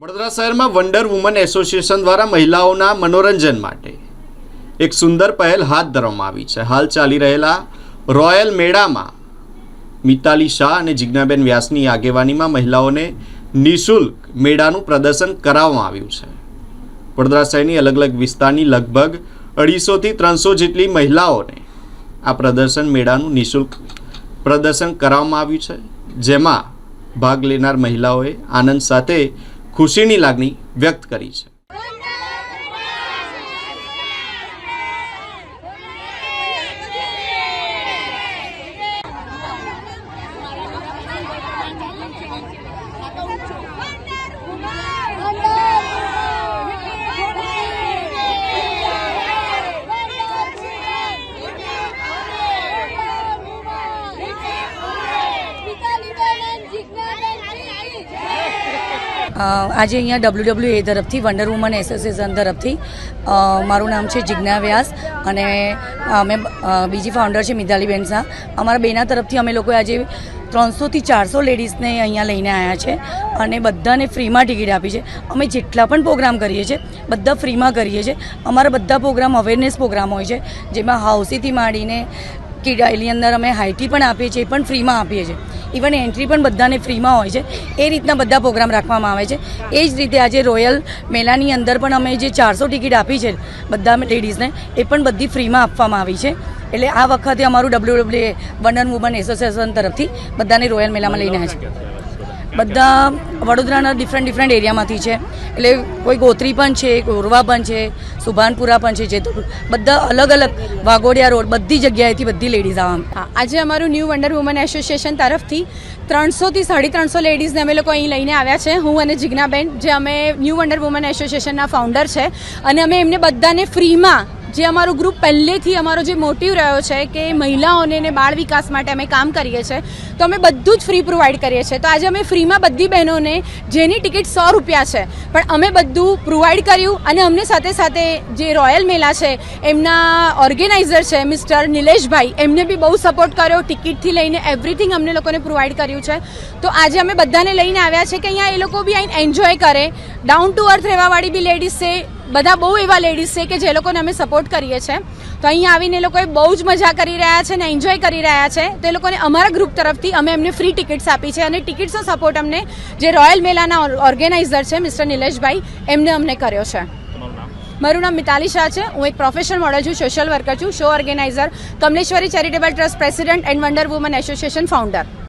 વડોદરા શહેરમાં wonder woman association દ્વારા મહિલાઓના મનોરંજન માટે એક સુંદર પહેલ હાથ ધરવામાં આવી છે। હાલ ચાલી રહેલા રોયલ મેળામાં મિતાલી શાહ અને જિજ્ઞાબેન વ્યાસની આગેવાનીમાં મહિલાઓને નિઃશુલ્ક મેળાનું પ્રદર્શન કરાવવામાં આવ્યું છે। વડોદરા શહેરની અલગ અલગ વિસ્તારની લગભગ 250 થી 300 જેટલી મહિલાઓને આ પ્રદર્શન મેળાનું નિઃશુલ્ક પ્રદર્શન કરાવવામાં આવ્યું છે, જેમાં ભાગ લેનાર મહિલાઓએ આનંદ સાથે ખુશીની લાગણી વ્યક્ત કરી છે। આજે અહીંયા WWA તરફથી વન્ડર વુમન એસોસિએશન તરફથી મારું નામ છે જિજ્ઞા વ્યાસ અને અમે બીજી ફાઉન્ડર છે મિતાલીબેન શાહ। અમારા બેના તરફથી અમે લોકો આજે 300 થી 400 લેડીઝને અહીંયા લઈને આવ્યા છે અને બધાને ફ્રીમાં ટિકિટ આપી છે। અમે જેટલા પણ પ્રોગ્રામ કરીએ છીએ બધા ફ્રીમાં કરીએ છીએ। અમારા બધા પ્રોગ્રામ અવેરનેસ પ્રોગ્રામ હોય છે, જેમાં હાઉસીથી માંડીને કિડાઈની અંદર અમે હાઈટી પણ આપીએ છીએ, એ પણ ફ્રીમાં આપીએ છીએ। ઇવન એન્ટ્રી પણ બધાને ફ્રીમાં હોય છે। એ રીતના બધા પ્રોગ્રામ રાખવામાં આવે છે। એ જ રીતે આજે રોયલ મેળાની અંદર પણ અમે જે 400 ટિકિટ આપી છે બધા લેડીઝને, એ પણ બધી ફ્રીમાં આપવામાં આવી છે। એટલે આ વખતે અમારું WWA વન્ડર વુમન એસોસિએશન તરફથી બધાને રોયલ મેળામાં લઈને આવ્યા છે। બધા વડોદરાના ડિફરન્ટ એરિયામાંથી છે, એટલે કોઈ ગોત્રી પણ છે, કોરવા પણ છે, સુભાનપુરા પણ છે, જેતપુર, બધા અલગ અલગ વાઘોડિયા રોડ બધી જગ્યાએથી બધી લેડીઝ આવવા। આજે અમારું ન્યૂ વન્ડર વુમન એસોસિએશન તરફથી 300 થી 350 લેડીઝને અમે લોકો અહીં લઈને આવ્યા છે। હું અને જિજ્ઞાબેન, જે અમે ન્યૂ વન્ડર વુમન એસોસિએશનના ફાઉન્ડર છે, અને અમે એમને બધાને ફ્રીમાં, જે અમારું ગ્રુપ પહેલેથી અમારો જે મોટિવ રહ્યો છે કે મહિલાઓને અને બાળ વિકાસ માટે અમે કામ કરીએ છીએ, તો અમે બધું જ ફ્રી પ્રોવાઈડ કરીએ છીએ। તો આજે અમે ફ્રીમાં બધી બહેનોને, જેની ટિકિટ 100 રૂપિયા છે, પણ અમે બધું પ્રોવાઈડ કર્યું। અને અમને સાથે સાથે જે રોયલ મેળા છે એમના ઓર્ગેનાઇઝર છે મિસ્ટર નિલેશભાઈ, એમને બી બહુ સપોર્ટ કર્યો, ટિકિટથી લઈને એવરીથિંગ અમને લોકોને પ્રોવાઈડ કર્યું છે। તો આજે અમે બધાને લઈને આવ્યા છે કે અહીંયા એ લોકો બી આવીને એન્જોય કરે। ડાઉન ટુ અર્થ રહેવાવાળી બી લેડીઝ છે, બધા બહુ એવા લેડીઝ છે કે જે લોકોને અમે સપોર્ટ કરીએ છીએ। તો અહીંયા આવીને એ લોકોએ બહુ જ મજા કરી રહ્યા છે ને એન્જોય કરી રહ્યા છે। તો એ લોકોને અમારા ગ્રુપ તરફથી અમે એમને ફ્રી ટિકિટ્સ આપી છે, અને ટિકિટ્સનો સપોર્ટ અમને જે રોયલ મેળાના ઓર્ગેનાઇઝર છે મિસ્ટર નિલેશભાઈ, એમને અમને કર્યો છે। મારું નામ મિતાલી શાહ છે। હું એક પ્રોફેશનલ મોડલ છું, સોશિયલ વર્કર છું, show organizer, Kamleshwari charitable trust president and wonder woman association founder.